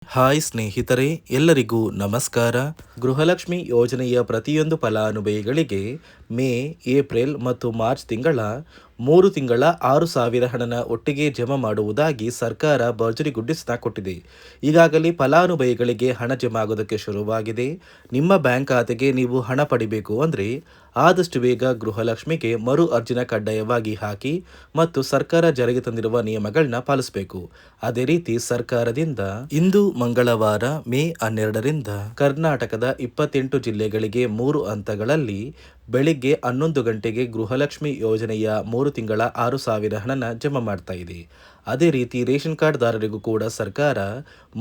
Hi ಸ್ನೇಹಿತರೆ, ಎಲ್ಲರಿಗೂ ನಮಸ್ಕಾರ. ಗೃಹಲಕ್ಷ್ಮಿ ಯೋಜನೆಯ ಪ್ರತಿಯೊಂದು ಫಲಾನುಭವಿಗಳಿಗೆ ಮೇ, ಏಪ್ರಿಲ್ ಮತ್ತು ಮಾರ್ಚ್ ತಿಂಗಳ 3 ತಿಂಗಳ 6,000 ಹಣನ ಒಟ್ಟಿಗೆ ಜಮಾ ಮಾಡುವುದಾಗಿ ಸರ್ಕಾರ ಭರ್ಜರಿ ಗುಡ್ಡಿಸ್ತಾ ಕೊಟ್ಟಿದೆ. ಈಗಾಗಲೇ ಫಲಾನುಭವಿಗಳಿಗೆ ಹಣ ಜಮಾ ಆಗೋದಕ್ಕೆ ಶುರುವಾಗಿದೆ. ನಿಮ್ಮ ಬ್ಯಾಂಕ್ ಖಾತೆಗೆ ನೀವು ಹಣ ಪಡಿಬೇಕು ಅಂದರೆ ಆದಷ್ಟು ಬೇಗ ಗೃಹಲಕ್ಷ್ಮಿಗೆ ಮರು ಅರ್ಜಿನ ಕಡ್ಡಾಯವಾಗಿ ಹಾಕಿ ಮತ್ತು ಸರ್ಕಾರ ಜಾರಿಗೆ ತಂದಿರುವ ನಿಯಮಗಳನ್ನ ಪಾಲಿಸಬೇಕು. ಅದೇ ರೀತಿ ಸರ್ಕಾರದಿಂದ ಇಂದು ಮಂಗಳವಾರ ಮೇ 12ರಿಂದ ಕರ್ನಾಟಕದ 28 ಜಿಲ್ಲೆಗಳಿಗೆ 3 ಹಂತಗಳಲ್ಲಿ ಬೆಳಿಗ್ಗೆ 11 ಗಂಟೆಗೆ ಗೃಹಲಕ್ಷ್ಮಿ ಯೋಜನೆಯ 3 ತಿಂಗಳ 6,000 ಹಣನ ಜಮಾ ಮಾಡ್ತಾ ಇದೆ. ಅದೇ ರೀತಿ ರೇಷನ್ ಕಾರ್ಡ್ದಾರರಿಗೂ ಕೂಡ ಸರ್ಕಾರ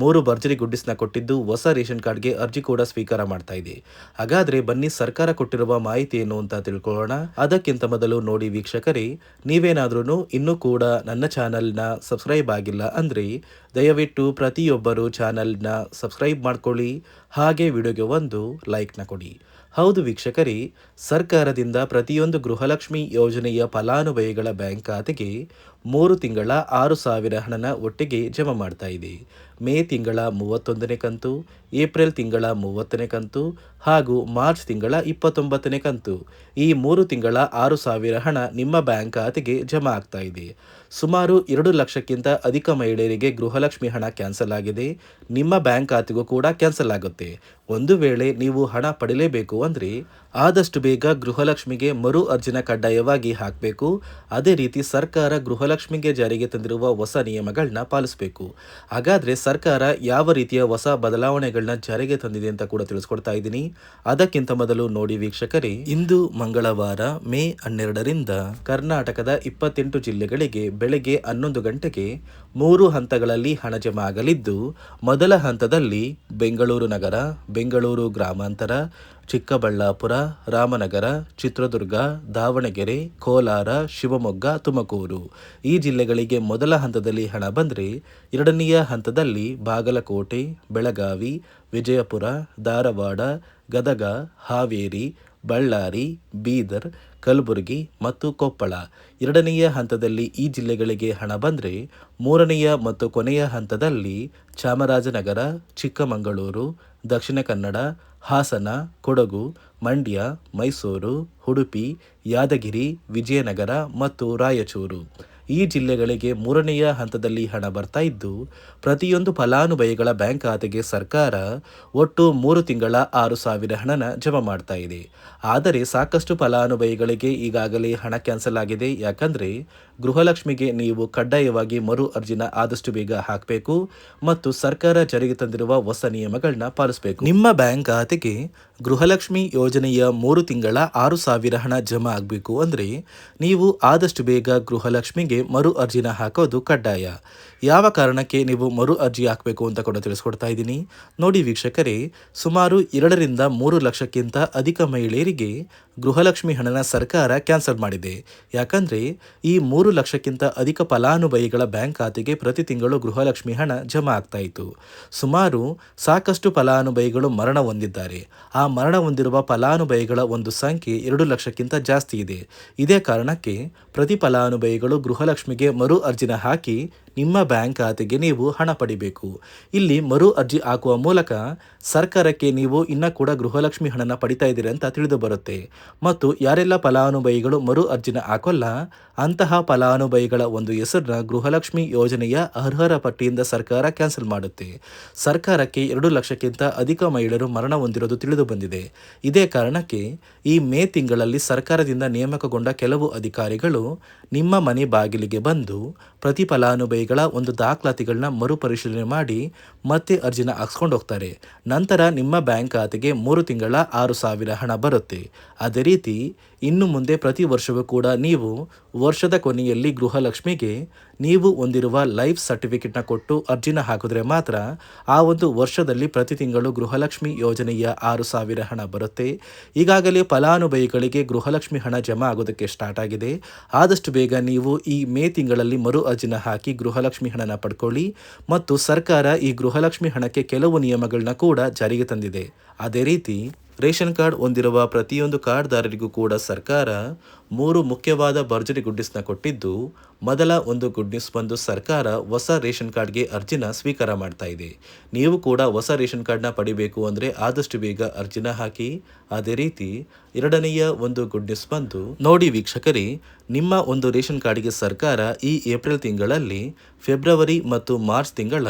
3 ಭರ್ಜರಿ ಗುಡ್ಡಿಸ್ನ ಕೊಟ್ಟಿದ್ದು ಹೊಸ ರೇಷನ್ ಕಾರ್ಡ್ಗೆ ಅರ್ಜಿ ಕೂಡ ಸ್ವೀಕಾರ ಮಾಡ್ತಾ ಇದೆ. ಹಾಗಾದ್ರೆ ಬನ್ನಿ ಸರ್ಕಾರ ಕೊಟ್ಟಿರುವ ಮಾಹಿತಿ ಏನು ಅಂತ ತಿಳ್ಕೊಳ್ಳೋಣ. ಅದಕ್ಕಿಂತ ಮೊದಲು ನೋಡಿ ವೀಕ್ಷಕರೇ, ನೀವೇನಾದ್ರೂ ಇನ್ನೂ ಕೂಡ ನನ್ನ ಚಾನಲ್ನ ಸಬ್ಸ್ಕ್ರೈಬ್ ಆಗಿಲ್ಲ ಅಂದ್ರೆ ದಯವಿಟ್ಟು ಪ್ರತಿಯೊಬ್ಬರು ಚಾನಲ್ನ ಸಬ್ಸ್ಕ್ರೈಬ್ ಮಾಡ್ಕೊಳ್ಳಿ, ಹಾಗೆ ವಿಡಿಯೋಗೆ ಒಂದು ಲೈಕ್ನ ಕೊಡಿ. ಹೌದು ವೀಕ್ಷಕರೇ, ಸರ್ಕಾರದಿಂದ ಪ್ರತಿಯೊಂದು ಗೃಹಲಕ್ಷ್ಮಿ ಯೋಜನೆಯ ಫಲಾನುಭವಿಗಳ ಬ್ಯಾಂಕ್ ಖಾತೆಗೆ 3 ತಿಂಗಳ 6,000 ಹಣನ ಒಟ್ಟಿಗೆ ಜಮಾ ಮಾಡ್ತಾ ಇದೆ. ಮೇ ತಿಂಗಳ 31ನೇ ಕಂತು, ಏಪ್ರಿಲ್ ತಿಂಗಳ 30ನೇ ಕಂತು ಹಾಗೂ ಮಾರ್ಚ್ ತಿಂಗಳ 29ನೇ ಕಂತು, ಈ 3 ತಿಂಗಳ 6,000 ಹಣ ನಿಮ್ಮ ಬ್ಯಾಂಕ್ ಖಾತೆಗೆ ಜಮಾ ಆಗ್ತಾ ಇದೆ. ಸುಮಾರು 2 ಲಕ್ಷಕ್ಕಿಂತ ಅಧಿಕ ಮಹಿಳೆಯರಿಗೆ ಗೃಹಲಕ್ಷ್ಮಿ ಹಣ ಕ್ಯಾನ್ಸಲ್ ಆಗಿದೆ. ನಿಮ್ಮ ಬ್ಯಾಂಕ್ ಖಾತೆಗೂ ಕೂಡ ಕ್ಯಾನ್ಸಲ್ ಆಗುತ್ತೆ. ಒಂದು ವೇಳೆ ನೀವು ಹಣ ಪಡಿಲೇಬೇಕು ಅಂದರೆ ಆದಷ್ಟು ಬೇಗ ಗೃಹಲಕ್ಷ್ಮಿಗೆ ಮರು ಅರ್ಜಿನ ಕಡ್ಡಾಯವಾಗಿ ಹಾಕಬೇಕು. ಅದೇ ರೀತಿ ಸರ್ಕಾರ ಗೃಹಲಕ್ಷ್ಮಿಗೆ ಜಾರಿಗೆ ತಂದಿರುವ ಹೊಸ ನಿಯಮಗಳನ್ನ ಪಾಲಿಸಬೇಕು. ಹಾಗಾದ್ರೆ ಸರ್ಕಾರ ಯಾವ ರೀತಿಯ ಹೊಸ ಬದಲಾವಣೆಗಳನ್ನ ಜಾರಿಗೆ ತಂದಿದೆ ಅಂತ ಕೂಡ ತಿಳಿಸ್ಕೊಡ್ತಾ ಇದ್ದೀನಿ. ಅದಕ್ಕಿಂತ ಮೊದಲು ನೋಡಿ ವೀಕ್ಷಕರೇ, ಇಂದು ಮಂಗಳವಾರ ಮೇ 12ರಿಂದ ಕರ್ನಾಟಕದ 28 ಜಿಲ್ಲೆಗಳಿಗೆ ಬೆಳಗ್ಗೆ 11 ಗಂಟೆಗೆ 3 ಹಂತಗಳಲ್ಲಿ ಹಣ ಜಮಾ ಆಗಲಿದ್ದು, ಮೊದಲ ಹಂತದಲ್ಲಿ ಬೆಂಗಳೂರು ನಗರ, ಬೆಂಗಳೂರು ಗ್ರಾಮಾಂತರ, ಚಿಕ್ಕಬಳ್ಳಾಪುರ, ರಾಮನಗರ, ಚಿತ್ರದುರ್ಗ, ದಾವಣಗೆರೆ, ಕೋಲಾರ, ಶಿವಮೊಗ್ಗ, ತುಮಕೂರು ಈ ಜಿಲ್ಲೆಗಳಿಗೆ ಮೊದಲ ಹಂತದಲ್ಲಿ ಹಣ ಬಂದರೆ, ಎರಡನೆಯ ಹಂತದಲ್ಲಿ ಬಾಗಲಕೋಟೆ, ಬೆಳಗಾವಿ, ವಿಜಯಪುರ, ಧಾರವಾಡ, ಗದಗ, ಹಾವೇರಿ, ಬಳ್ಳಾರಿ, ಬೀದರ್, ಕಲಬುರಗಿ ಮತ್ತು ಕೊಪ್ಪಳ ಎರಡನೆಯ ಹಂತದಲ್ಲಿ ಈ ಜಿಲ್ಲೆಗಳಿಗೆ ಹಣ ಬಂದರೆ, ಮೂರನೆಯ ಮತ್ತು ಕೊನೆಯ ಹಂತದಲ್ಲಿ ಚಾಮರಾಜನಗರ, ಚಿಕ್ಕಮಗಳೂರು, ದಕ್ಷಿಣ ಕನ್ನಡ, ಹಾಸನ, ಕೊಡಗು, ಮಂಡ್ಯ, ಮೈಸೂರು, ಉಡುಪಿ, ಯಾದಗಿರಿ, ವಿಜಯನಗರ ಮತ್ತು ರಾಯಚೂರು ಈ ಜಿಲ್ಲೆಗಳಿಗೆ ಮೂರನೆಯ ಹಂತದಲ್ಲಿ ಹಣ ಬರ್ತಾ ಇದ್ದು, ಪ್ರತಿಯೊಂದು ಫಲಾನುಭವಿಗಳ ಬ್ಯಾಂಕ್ ಖಾತೆಗೆ ಸರ್ಕಾರ ಒಟ್ಟು 3 ತಿಂಗಳ 6,000 ಹಣನ ಜಮಾ ಮಾಡ್ತಾ ಇದೆ. ಆದರೆ ಸಾಕಷ್ಟು ಫಲಾನುಭವಿಗಳಿಗೆ ಈಗಾಗಲೇ ಹಣ ಕ್ಯಾನ್ಸಲ್ ಆಗಿದೆ. ಯಾಕಂದರೆ ಗೃಹಲಕ್ಷ್ಮಿಗೆ ನೀವು ಕಡ್ಡಾಯವಾಗಿ ಮರು ಅರ್ಜಿನ ಆದಷ್ಟು ಬೇಗ ಹಾಕಬೇಕು ಮತ್ತು ಸರ್ಕಾರ ಜಾರಿಗೆ ತಂದಿರುವ ಹೊಸ ನಿಯಮಗಳನ್ನ ಪಾಲಿಸಬೇಕು. ನಿಮ್ಮ ಬ್ಯಾಂಕ್ ಖಾತೆಗೆ ಗೃಹಲಕ್ಷ್ಮಿ ಯೋಜನೆಯ 3 ತಿಂಗಳ 6,000 ಹಣ ಜಮಾ ಆಗಬೇಕು ಅಂದರೆ ನೀವು ಆದಷ್ಟು ಬೇಗ ಗೃಹಲಕ್ಷ್ಮಿಗೆ ಮರು ಅರ್ಜಿನ ಹಾಕೋದು ಕಡ್ಡಾಯ. ಯಾವ ಕಾರಣಕ್ಕೆ ನೀವು ಮರು ಅರ್ಜಿ ಹಾಕಬೇಕು ಅಂತ ಕೂಡ ತಿಳಿಸ್ಕೊಡ್ತಾ ಇದ್ದೀನಿ. ನೋಡಿ ವೀಕ್ಷಕರೇ, ಸುಮಾರು 2ರಿಂದ 3 ಲಕ್ಷಕ್ಕಿಂತ ಅಧಿಕ ಮಹಿಳೆಯರಿಗೆ ಗೃಹಲಕ್ಷ್ಮಿ ಹಣನ ಸರ್ಕಾರ ಕ್ಯಾನ್ಸಲ್ ಮಾಡಿದೆ. ಯಾಕಂದರೆ ಈ 3 ಲಕ್ಷಕ್ಕಿಂತ ಅಧಿಕ ಫಲಾನುಭವಿಗಳ ಬ್ಯಾಂಕ್ ಖಾತೆಗೆ ಪ್ರತಿ ತಿಂಗಳು ಗೃಹಲಕ್ಷ್ಮಿ ಹಣ ಜಮಾ ಆಗ್ತಾ ಇತ್ತು. ಸುಮಾರು ಸಾಕಷ್ಟು ಫಲಾನುಭವಿಗಳು ಮರಣ ಹೊಂದಿದ್ದಾರೆ. ಆ ಮರಣ ಹೊಂದಿರುವ ಫಲಾನುಭವಿಗಳ ಒಂದು ಸಂಖ್ಯೆ 2 ಲಕ್ಷಕ್ಕಿಂತ ಜಾಸ್ತಿ ಇದೆ. ಇದೇ ಕಾರಣಕ್ಕೆ ಪ್ರತಿ ಫಲಾನುಭವಿಗಳು ಗೃಹಲಕ್ಷ್ಮಿಗೆ ಮರು ಅರ್ಜಿನ ಹಾಕಿ ನಿಮ್ಮ ಬ್ಯಾಂಕ್ ಖಾತೆಗೆ ನೀವು ಹಣ ಪಡಿಬೇಕು. ಇಲ್ಲಿ ಮರು ಅರ್ಜಿ ಹಾಕುವ ಮೂಲಕ ಸರ್ಕಾರಕ್ಕೆ ನೀವು ಇನ್ನೂ ಕೂಡ ಗೃಹಲಕ್ಷ್ಮಿ ಹಣನ ಪಡಿತಾ ಇದ್ದೀರಿ ಅಂತ ತಿಳಿದು ಬರುತ್ತೆ. ಮತ್ತು ಯಾರೆಲ್ಲ ಫಲಾನುಭವಿಗಳು ಮರು ಅರ್ಜಿನ ಹಾಕೋಲ್ಲ ಅಂತಹ ಫಲಾನುಭವಿಗಳ ಒಂದು ಹೆಸರನ್ನ ಗೃಹಲಕ್ಷ್ಮಿ ಯೋಜನೆಯ ಅರ್ಹರ ಪಟ್ಟಿಯಿಂದ ಸರ್ಕಾರ ಕ್ಯಾನ್ಸಲ್ ಮಾಡುತ್ತೆ. ಸರ್ಕಾರಕ್ಕೆ 2 ಲಕ್ಷಕ್ಕಿಂತ ಅಧಿಕ ಮಹಿಳೆಯರು ಮರಣ ಹೊಂದಿರೋದು ತಿಳಿದು ಬಂದಿದೆ. ಇದೇ ಕಾರಣಕ್ಕೆ ಈ ಮೇ ತಿಂಗಳಲ್ಲಿ ಸರ್ಕಾರದಿಂದ ನೇಮಕಗೊಂಡ ಕೆಲವು ಅಧಿಕಾರಿಗಳು ನಿಮ್ಮ ಮನೆ ಬಾಗಿಲಿಗೆ ಬಂದು ಪ್ರತಿ ಫಲಾನುಭವಿಗಳ ಒಂದು ದಾಖಲಾತಿಗಳನ್ನ ಮರುಪರಿಶೀಲನೆ ಮಾಡಿ ಮತ್ತೆ ಅರ್ಜಿನ ಹಾಕ್ಸ್ಕೊಂಡು ಹೋಗ್ತಾರೆ. ನಂತರ ನಿಮ್ಮ ಬ್ಯಾಂಕ್ ಖಾತೆಗೆ 3 ತಿಂಗಳ 6,000 ಹಣ ಬರುತ್ತೆ. ಅದೇ ರೀತಿ ಇನ್ನು ಮುಂದೆ ಪ್ರತಿ ವರ್ಷವೂ ಕೂಡ ನೀವು ವರ್ಷದ ಕೊನೆಯಲ್ಲಿ ಗೃಹಲಕ್ಷ್ಮಿಗೆ ನೀವು ಹೊಂದಿರುವ ಲೈಫ್ ಸರ್ಟಿಫಿಕೇಟ್ನ ಕೊಟ್ಟು ಅರ್ಜಿನ ಹಾಕಿದ್ರೆ ಮಾತ್ರ ಆ ಒಂದು ವರ್ಷದಲ್ಲಿ ಪ್ರತಿ ತಿಂಗಳು ಗೃಹಲಕ್ಷ್ಮಿ ಯೋಜನೆಯ 6,000 ಹಣ ಬರುತ್ತೆ. ಈಗಾಗಲೇ ಫಲಾನುಭವಿಗಳಿಗೆ ಗೃಹಲಕ್ಷ್ಮಿ ಹಣ ಜಮಾ ಆಗೋದಕ್ಕೆ ಸ್ಟಾರ್ಟ್ ಆಗಿದೆ. ಆದಷ್ಟು ಬೇಗ ನೀವು ಈ ಮೇ ತಿಂಗಳಲ್ಲಿ ಮರು ಅರ್ಜಿನ ಹಾಕಿ ಗೃಹಲಕ್ಷ್ಮಿ ಹಣನ ಪಡ್ಕೊಳ್ಳಿ. ಮತ್ತು ಸರ್ಕಾರ ಈ ಗೃಹಲಕ್ಷ್ಮಿ ಹಣಕ್ಕೆ ಕೆಲವು ನಿಯಮಗಳನ್ನ ಕೂಡ ಜಾರಿಗೆ ತಂದಿದೆ. ಅದೇ ರೀತಿ ರೇಷನ್ ಕಾರ್ಡ್ ಹೊಂದಿರುವ ಪ್ರತಿಯೊಂದು ಕಾರ್ಡ್ದಾರರಿಗೂ ಕೂಡ ಸರ್ಕಾರ 3 ಮುಖ್ಯವಾದ ಭರ್ಜರಿ ಗುಡ್ ನ್ಯೂಸ್ನ ಕೊಟ್ಟಿದ್ದು, ಮೊದಲ ಒಂದು ಗುಡ್ ನ್ಯೂಸ್ ಬಂದು ಸರ್ಕಾರ ಹೊಸ ರೇಷನ್ ಕಾರ್ಡ್ಗೆ ಅರ್ಜಿನ ಸ್ವೀಕಾರ ಮಾಡ್ತಾ ಇದೆ. ನೀವು ಕೂಡ ಹೊಸ ರೇಷನ್ ಕಾರ್ಡ್ನ ಪಡಿಬೇಕು ಅಂದರೆ ಆದಷ್ಟು ಬೇಗ ಅರ್ಜಿನ ಹಾಕಿ. ಅದೇ ರೀತಿ ಎರಡನೆಯ ಒಂದು ಗುಡ್ ನ್ಯೂಸ್ ಬಂದು ನೋಡಿ ವೀಕ್ಷಕರೇ, ನಿಮ್ಮ ಒಂದು ರೇಷನ್ ಕಾರ್ಡ್ಗೆ ಸರ್ಕಾರ ಈ ಏಪ್ರಿಲ್ ತಿಂಗಳಲ್ಲಿ ಫೆಬ್ರವರಿ ಮತ್ತು ಮಾರ್ಚ್ ತಿಂಗಳ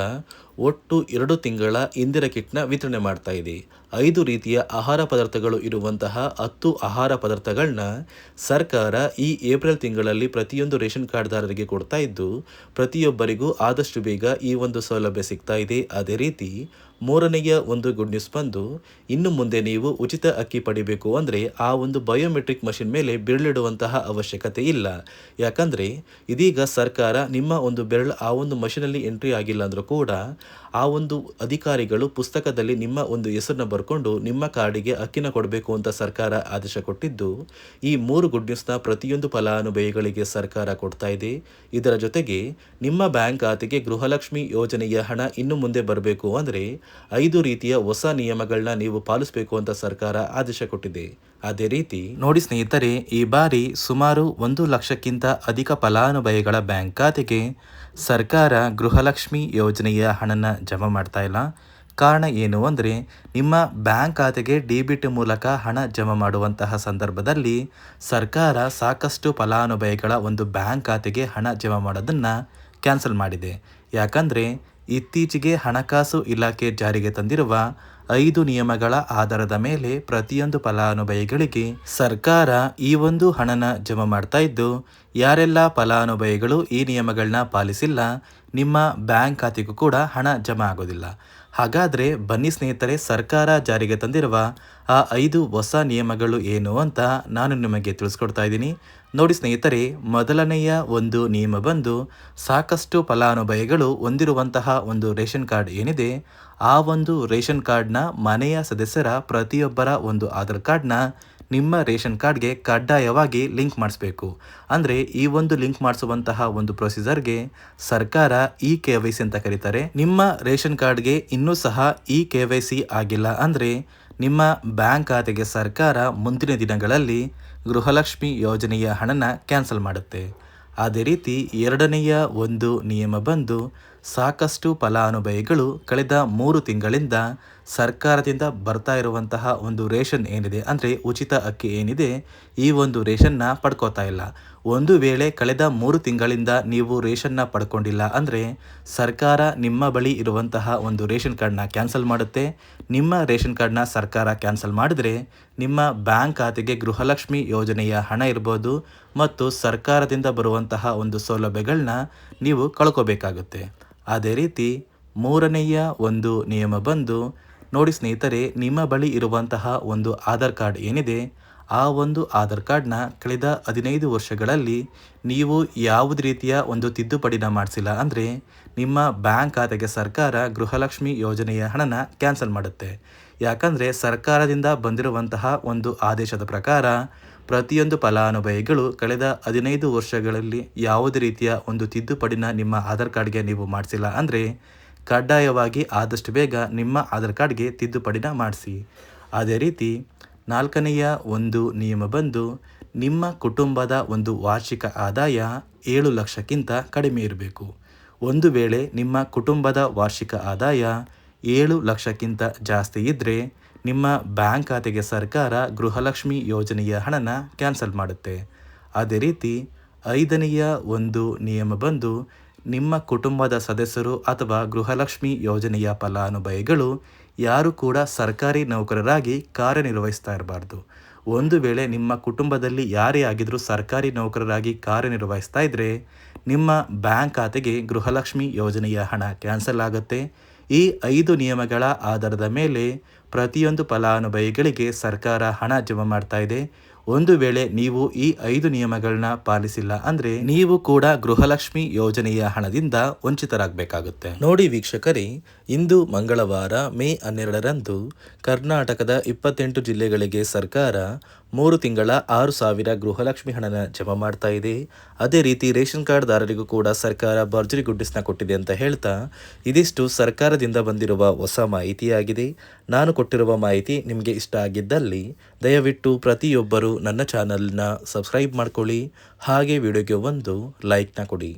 ಒಟ್ಟು 2 ತಿಂಗಳ ಇಂದಿರಾ ಕಿಟ್ನ ವಿತರಣೆ ಮಾಡ್ತಾ ಇದೆ. 5 ರೀತಿಯ ಆಹಾರ ಪದಾರ್ಥಗಳು ಇರುವಂತಹ 10 ಆಹಾರ ಪದಾರ್ಥಗಳನ್ನ ಸರ್ಕಾರ ಈ ಏಪ್ರಿಲ್ ತಿಂಗಳಲ್ಲಿ ಪ್ರತಿಯೊಂದು ರೇಷನ್ ಕಾರ್ಡ್ದಾರರಿಗೆ ಕೊಡ್ತಾ ಇದ್ದು, ಪ್ರತಿಯೊಬ್ಬರಿಗೂ ಆದಷ್ಟು ಬೇಗ ಈ ಒಂದು ಸೌಲಭ್ಯ ಸಿಗ್ತಾ ಇದೆ. ಅದೇ ರೀತಿ ಮೂರನೆಯ ಒಂದು ಗುಡ್ ನ್ಯೂಸ್ ಬಂದು, ಇನ್ನು ಮುಂದೆ ನೀವು ಉಚಿತ ಅಕ್ಕಿ ಪಡಿಬೇಕು ಅಂದರೆ ಆ ಒಂದು ಬಯೋಮೆಟ್ರಿಕ್ ಮಷಿನ್ ಮೇಲೆ ಬೆರಳಿಡುವಂತಹ ಅವಶ್ಯಕತೆ ಇಲ್ಲ. ಯಾಕಂದರೆ ಇದೀಗ ಸರ್ಕಾರ ನಿಮ್ಮ ಒಂದು ಬೆರಳು ಆ ಒಂದು ಮಷಿನಲ್ಲಿ ಎಂಟ್ರಿ ಆಗಿಲ್ಲ ಅಂದರೂ ಕೂಡ ಆ ಒಂದು ಅಧಿಕಾರಿಗಳು ಪುಸ್ತಕದಲ್ಲಿ ನಿಮ್ಮ ಒಂದು ಹೆಸರನ್ನ ಬರ್ಕೊಂಡು ನಿಮ್ಮ ಕಾರ್ಡಿಗೆ ಅಕ್ಕಿನ ಕೊಡಬೇಕು ಅಂತ ಸರ್ಕಾರ ಆದೇಶ ಕೊಟ್ಟಿದ್ದು, ಈ 3 ಗುಡ್ ನ್ಯೂಸ್ನ ಪ್ರತಿಯೊಂದು ಫಲಾನುಭವಿಗಳಿಗೆ ಸರ್ಕಾರ ಕೊಡ್ತಾ ಇದೆ. ಇದರ ಜೊತೆಗೆ ನಿಮ್ಮ ಬ್ಯಾಂಕ್ ಖಾತೆಗೆ ಗೃಹಲಕ್ಷ್ಮಿ ಯೋಜನೆಯ ಹಣ ಇನ್ನು ಮುಂದೆ ಬರಬೇಕು ಅಂದರೆ 5 ರೀತಿಯ ಹೊಸ ನಿಯಮಗಳನ್ನ ನೀವು ಪಾಲಿಸಬೇಕು ಅಂತ ಸರ್ಕಾರ ಆದೇಶ ಕೊಟ್ಟಿದೆ. ಅದೇ ರೀತಿ ನೋಡಿ ಸ್ನೇಹಿತರೆ, ಈ ಬಾರಿ ಸುಮಾರು 1 ಲಕ್ಷಕ್ಕಿಂತ ಅಧಿಕ ಫಲಾನುಭವಿಗಳ ಬ್ಯಾಂಕ್ ಖಾತೆಗೆ ಸರ್ಕಾರ ಗೃಹಲಕ್ಷ್ಮಿ ಯೋಜನೆಯ ಹಣನ ಜಮಾ ಮಾಡ್ತಾ ಇಲ್ಲ. ಕಾರಣ ಏನು ಅಂದರೆ, ನಿಮ್ಮ ಬ್ಯಾಂಕ್ ಖಾತೆಗೆ ಡೆಬಿಟ್ ಮೂಲಕ ಹಣ ಜಮಾ ಮಾಡುವಂತಹ ಸಂದರ್ಭದಲ್ಲಿ ಸರ್ಕಾರ ಸಾಕಷ್ಟು ಫಲಾನುಭವಿಗಳ ಒಂದು ಬ್ಯಾಂಕ್ ಖಾತೆಗೆ ಹಣ ಜಮಾ ಮಾಡೋದನ್ನು ಕ್ಯಾನ್ಸಲ್ ಮಾಡಿದೆ. ಯಾಕಂದರೆ ಇತ್ತೀಚೆಗೆ ಹಣಕಾಸು ಇಲಾಖೆ ಜಾರಿಗೆ ತಂದಿರುವ 5 ನಿಯಮಗಳ ಆಧಾರದ ಮೇಲೆ ಪ್ರತಿಯೊಂದು ಫಲಾನುಭವಿಗಳಿಗೆ ಸರ್ಕಾರ ಈ ಒಂದು ಹಣನ ಜಮಾ ಮಾಡ್ತಾ ಇದ್ದು, ಯಾರೆಲ್ಲ ಫಲಾನುಭವಿಗಳು ಈ ನಿಯಮಗಳನ್ನ ಪಾಲಿಸಿಲ್ಲ ನಿಮ್ಮ ಬ್ಯಾಂಕ್ ಖಾತೆಗೂ ಕೂಡ ಹಣ ಜಮಾ ಆಗೋದಿಲ್ಲ. ಹಾಗಾದರೆ ಬನ್ನಿ ಸ್ನೇಹಿತರೆ, ಸರ್ಕಾರ ಜಾರಿಗೆ ತಂದಿರುವ ಆ 5 ಹೊಸ ನಿಯಮಗಳು ಏನು ಅಂತ ನಾನು ನಿಮಗೆ ತಿಳಿಸ್ಕೊಡ್ತಾ ಇದ್ದೀನಿ. ನೋಡಿ ಸ್ನೇಹಿತರೆ, ಮೊದಲನೆಯ ಒಂದು ನಿಯಮ ಬಂದು, ಸಾಕಷ್ಟು ಫಲಾನುಭವಿಗಳು ಹೊಂದಿರುವಂತಹ ಒಂದು ರೇಷನ್ ಕಾರ್ಡ್ ಏನಿದೆ, ಆ ಒಂದು ರೇಷನ್ ಕಾರ್ಡ್ನ ಮನೆಯ ಸದಸ್ಯರ ಪ್ರತಿಯೊಬ್ಬರ ಒಂದು ಆಧಾರ್ ಕಾರ್ಡ್ನ ನಿಮ್ಮ ರೇಷನ್ ಕಾರ್ಡ್ಗೆ ಕಡ್ಡಾಯವಾಗಿ ಲಿಂಕ್ ಮಾಡಿಸ್ಬೇಕು. ಅಂದರೆ ಈ ಒಂದು ಲಿಂಕ್ ಮಾಡಿಸುವಂತಹ ಒಂದು ಪ್ರೊಸೀಜರ್ಗೆ ಸರ್ಕಾರ KYC ಅಂತ ಕರೀತಾರೆ. ನಿಮ್ಮ ರೇಷನ್ ಕಾರ್ಡ್ಗೆ ಇನ್ನೂ ಸಹ KYC ಆಗಿಲ್ಲ ಅಂದರೆ ನಿಮ್ಮ ಬ್ಯಾಂಕ್ ಖಾತೆಗೆ ಸರ್ಕಾರ ಮುಂದಿನ ದಿನಗಳಲ್ಲಿ ಗೃಹಲಕ್ಷ್ಮಿ ಯೋಜನೆಯ ಹಣನ ಕ್ಯಾನ್ಸಲ್ ಮಾಡುತ್ತೆ. ಅದೇ ರೀತಿ ಎರಡನೆಯ ಒಂದು ನಿಯಮ ಬಂದು, ಸಾಕಷ್ಟು ಫಲಾನುಭವಿಗಳು ಕಳೆದ 3 ತಿಂಗಳಿಂದ ಸರ್ಕಾರದಿಂದ ಬರ್ತಾ ಇರುವಂತಹ ಒಂದು ರೇಷನ್ ಏನಿದೆ, ಅಂದರೆ ಉಚಿತ ಅಕ್ಕಿ ಏನಿದೆ, ಈ ಒಂದು ರೇಷನ್ನ ಪಡ್ಕೋತಾ ಇಲ್ಲ. ಒಂದು ವೇಳೆ ಕಳೆದ 3 ತಿಂಗಳಿಂದ ನೀವು ರೇಷನ್ನ ಪಡ್ಕೊಂಡಿಲ್ಲ ಅಂದರೆ ಸರ್ಕಾರ ನಿಮ್ಮ ಬಳಿ ಇರುವಂತಹ ಒಂದು ರೇಷನ್ ಕಾರ್ಡ್ನ ಕ್ಯಾನ್ಸಲ್ ಮಾಡುತ್ತೆ. ನಿಮ್ಮ ರೇಷನ್ ಕಾರ್ಡ್ನ ಸರ್ಕಾರ ಕ್ಯಾನ್ಸಲ್ ಮಾಡಿದರೆ ನಿಮ್ಮ ಬ್ಯಾಂಕ್ ಖಾತೆಗೆ ಗೃಹಲಕ್ಷ್ಮಿ ಯೋಜನೆಯ ಹಣ ಇರ್ಬೋದು ಮತ್ತು ಸರ್ಕಾರದಿಂದ ಬರುವಂತಹ ಒಂದು ಸೌಲಭ್ಯಗಳನ್ನ ನೀವು ಕಳ್ಕೋಬೇಕಾಗುತ್ತೆ. ಅದೇ ರೀತಿ ಮೂರನೆಯ ಒಂದು ನಿಯಮ ಬಂದು, ನೋಡಿ ಸ್ನೇಹಿತರೆ, ನಿಮ್ಮ ಬಳಿ ಇರುವಂತಹ ಒಂದು ಆಧಾರ್ ಕಾರ್ಡ್ ಏನಿದೆ, ಆ ಒಂದು ಆಧಾರ್ ಕಾರ್ಡ್ನ ಕಳೆದ 15 ವರ್ಷಗಳಲ್ಲಿ ನೀವು ಯಾವುದೇ ರೀತಿಯ ಒಂದು ತಿದ್ದುಪಡಿನ ಮಾಡಿಸಿಲ್ಲ ಅಂದರೆ ನಿಮ್ಮ ಬ್ಯಾಂಕ್ ಖಾತೆಗೆ ಸರ್ಕಾರ ಗೃಹಲಕ್ಷ್ಮಿ ಯೋಜನೆಯ ಹಣನ ಕ್ಯಾನ್ಸಲ್ ಮಾಡುತ್ತೆ. ಯಾಕಂದರೆ ಸರ್ಕಾರದಿಂದ ಬಂದಿರುವಂತಹ ಒಂದು ಆದೇಶದ ಪ್ರಕಾರ ಪ್ರತಿಯೊಂದು ಫಲಾನುಭವಿಗಳು ಕಳೆದ 15 ವರ್ಷಗಳಲ್ಲಿ ಯಾವುದೇ ರೀತಿಯ ಒಂದು ತಿದ್ದುಪಡಿನ ನಿಮ್ಮ ಆಧಾರ್ ಕಾರ್ಡ್ಗೆ ನೀವು ಮಾಡಿಸಿಲ್ಲ ಅಂದರೆ ಕಡ್ಡಾಯವಾಗಿ ಆದಷ್ಟು ಬೇಗ ನಿಮ್ಮ ಆಧಾರ್ ಕಾರ್ಡ್ಗೆ ತಿದ್ದುಪಡಿನ ಮಾಡಿಸಿ. ಅದೇ ರೀತಿ 4ನೆಯ ಒಂದು ನಿಯಮ ಬಂದು, ನಿಮ್ಮ ಕುಟುಂಬದ ಒಂದು ವಾರ್ಷಿಕ ಆದಾಯ 7 ಲಕ್ಷಕ್ಕಿಂತ ಕಡಿಮೆ ಇರಬೇಕು. ಒಂದು ವೇಳೆ ನಿಮ್ಮ ಕುಟುಂಬದ ವಾರ್ಷಿಕ ಆದಾಯ 7 ಲಕ್ಷಕ್ಕಿಂತ ಜಾಸ್ತಿ ಇದ್ದರೆ ನಿಮ್ಮ ಬ್ಯಾಂಕ್ ಖಾತೆಗೆ ಸರ್ಕಾರ ಗೃಹಲಕ್ಷ್ಮಿ ಯೋಜನೆಯ ಹಣನ ಕ್ಯಾನ್ಸಲ್ ಮಾಡುತ್ತೆ. ಅದೇ ರೀತಿ 5ನೆಯ ಒಂದು ನಿಯಮ ಬಂದು, ನಿಮ್ಮ ಕುಟುಂಬದ ಸದಸ್ಯರು ಅಥವಾ ಗೃಹಲಕ್ಷ್ಮಿ ಯೋಜನೆಯ ಫಲಾನುಭವಿಗಳು ಯಾರು ಕೂಡ ಸರ್ಕಾರಿ ನೌಕರರಾಗಿ ಕಾರ್ಯನಿರ್ವಹಿಸ್ತಾ ಇರಬಾರ್ದು. ಒಂದು ವೇಳೆ ನಿಮ್ಮ ಕುಟುಂಬದಲ್ಲಿ ಯಾರೇ ಆಗಿದ್ರೂ ಸರ್ಕಾರಿ ನೌಕರರಾಗಿ ಕಾರ್ಯನಿರ್ವಹಿಸ್ತಾ ಇದ್ದರೆ ನಿಮ್ಮ ಬ್ಯಾಂಕ್ ಖಾತೆಗೆ ಗೃಹಲಕ್ಷ್ಮಿ ಯೋಜನೆಯ ಹಣ ಕ್ಯಾನ್ಸಲ್ ಆಗುತ್ತೆ. ಈ 5 ನಿಯಮಗಳ ಆಧಾರದ ಮೇಲೆ ಪ್ರತಿಯೊಂದು ಫಲಾನುಭವಿಗಳಿಗೆ ಸರ್ಕಾರ ಹಣ ಜಮಾ ಮಾಡ್ತಾ ಇದೆ. ಒಂದು ವೇಳೆ ನೀವು ಈ 5 ನಿಯಮಗಳನ್ನ ಪಾಲಿಸಿಲ್ಲ ಅಂದರೆ ನೀವು ಕೂಡ ಗೃಹಲಕ್ಷ್ಮಿ ಯೋಜನೆಯ ಹಣದಿಂದ ವಂಚಿತರಾಗಬೇಕಾಗುತ್ತೆ. ನೋಡಿ ವೀಕ್ಷಕರೇ, ಇಂದು ಮಂಗಳವಾರ ಮೇ 12ರಂದು ಕರ್ನಾಟಕದ 28 ಜಿಲ್ಲೆಗಳಿಗೆ ಸರ್ಕಾರ 3 ತಿಂಗಳ 6,000 ಗೃಹಲಕ್ಷ್ಮಿ ಹಣನ ಜಮಾ ಮಾಡ್ತಾ ಇದೆ. ಅದೇ ರೀತಿ ರೇಷನ್ ಕಾರ್ಡ್ದಾರರಿಗೂ ಕೂಡ ಸರ್ಕಾರ ಭರ್ಜರಿ ಗುಡ್ಡಿಸ್ನ ಕೊಟ್ಟಿದೆ ಅಂತ ಹೇಳ್ತಾ, ಇದಿಷ್ಟು ಸರ್ಕಾರದಿಂದ ಬಂದಿರುವ ಹೊಸ ಮಾಹಿತಿಯಾಗಿದೆ. ನಾನು ಕೊಟ್ಟಿರುವ ಮಾಹಿತಿ ನಿಮಗೆ ಇಷ್ಟ ಆಗಿದ್ದಲ್ಲಿ ದಯವಿಟ್ಟು ಪ್ರತಿಯೊಬ್ಬರು ನನ್ನ ಚಾನಲ್ನ ಸಬ್ಸ್ಕ್ರೈಬ್ ಮಾಡ್ಕೊಳ್ಳಿ. ಹಾಗೆ ವಿಡಿಯೋಗೆ ಒಂದು ಲೈಕ್ನ ಕೊಡಿ.